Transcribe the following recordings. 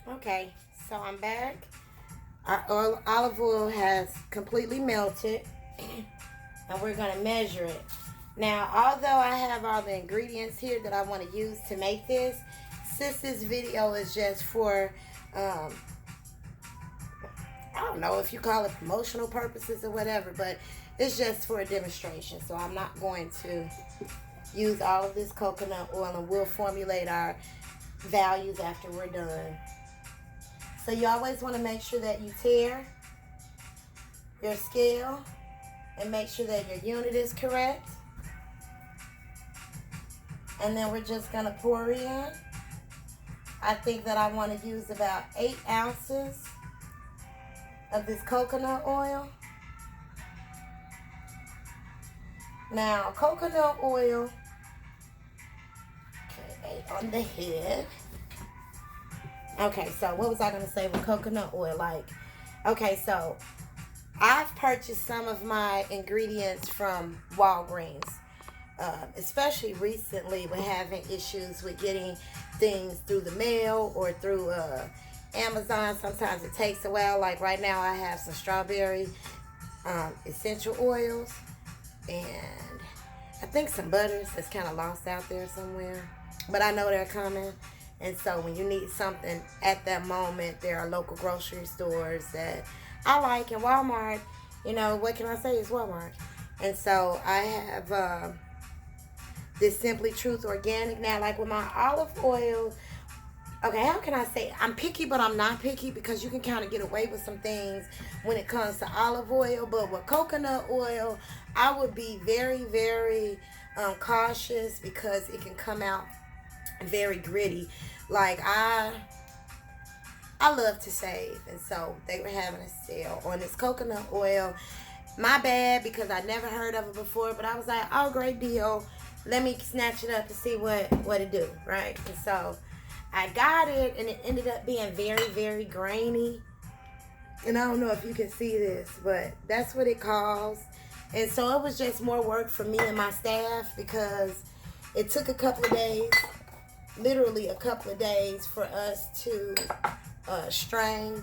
Okay, so I'm back. Our olive oil has completely melted, and we're going to measure it. Now, although I have all the ingredients here that I want to use to make this, since this video is just for, I don't know if you call it promotional purposes or whatever, but it's just for a demonstration. So I'm not going to use all of this coconut oil, and we'll formulate our values after we're done. So you always want to make sure that you tare your scale and make sure that your unit is correct. And then we're just going to pour in. I think that I want to use about 8 ounces of this coconut oil. Now, coconut oil, okay, 8 on the head. Okay, so what was I going to say with coconut oil? Okay, so I've purchased some of my ingredients from Walgreens, especially recently with having issues with getting things through the mail or through Amazon. Sometimes it takes a while. Like right now I have some strawberry essential oils and I think some butters that's kind of lost out there somewhere. But I know they're coming. And so when you need something at that moment, there are local grocery stores that I like. And Walmart, you know, what can I say? It's Walmart. And so I have this Simply Truth Organic. Now, like with my olive oil, okay, how can I say? I'm picky, but I'm not picky because you can kind of get away with some things when it comes to olive oil. But with coconut oil, I would be very, very cautious because it can come out very gritty. Like I love to save, and so they were having a sale on this coconut oil. My bad, because I never heard of it before, but I was like, oh, great deal, let me snatch it up and see what it do, right? And so I got it, and it ended up being very, very grainy. And I don't know if you can see this, but that's what it caused. And so it was just more work for me and my staff because it took a couple of days, literally a couple of days, for us to strain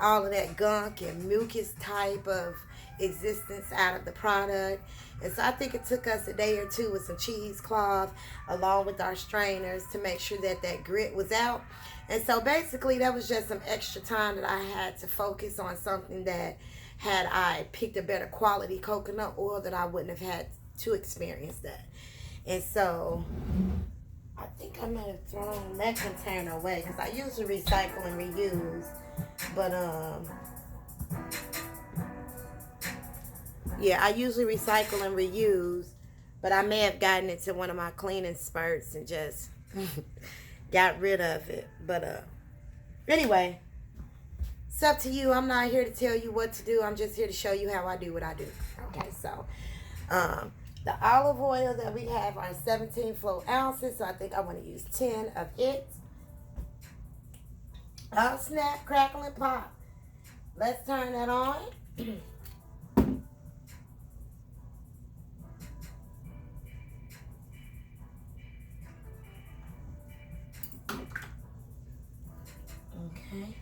all of that gunk and mucus type of existence out of the product. And so I think it took us a day or two with some cheesecloth along with our strainers to make sure that that grit was out. And so basically that was just some extra time that I had to focus on something that had I picked a better quality coconut oil that I wouldn't have had to experience that. And so I think I might have thrown that container away because I usually recycle and reuse. But yeah, I usually recycle and reuse, but I may have gotten into one of my cleaning spurts and just got rid of it. But anyway, it's up to you. I'm not here to tell you what to do. I'm just here to show you how I do what I do. Okay, so the olive oil that we have are 17 full ounces, so I think I want to use 10 of it. Oh, snap, crackle, and pop. Let's turn that on. Okay.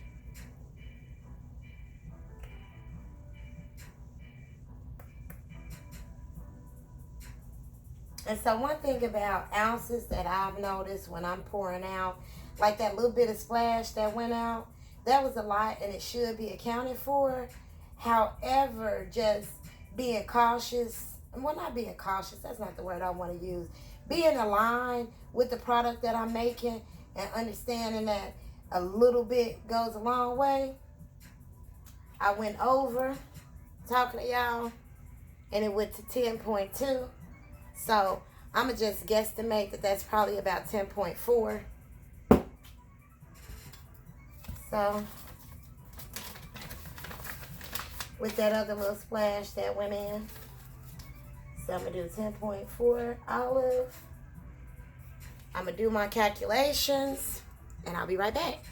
And so one thing about ounces that I've noticed when I'm pouring out, like that little bit of splash that went out, that was a lot and it should be accounted for. However, just being cautious, well, not being cautious, that's not the word I want to use. Being aligned with the product that I'm making and understanding that a little bit goes a long way. I went over talking to y'all and it went to 10.2. So I'm going to just guesstimate that that's probably about 10.4. So with that other little splash that went in. So I'm going to do 10.4 olive. I'm going to do my calculations and I'll be right back.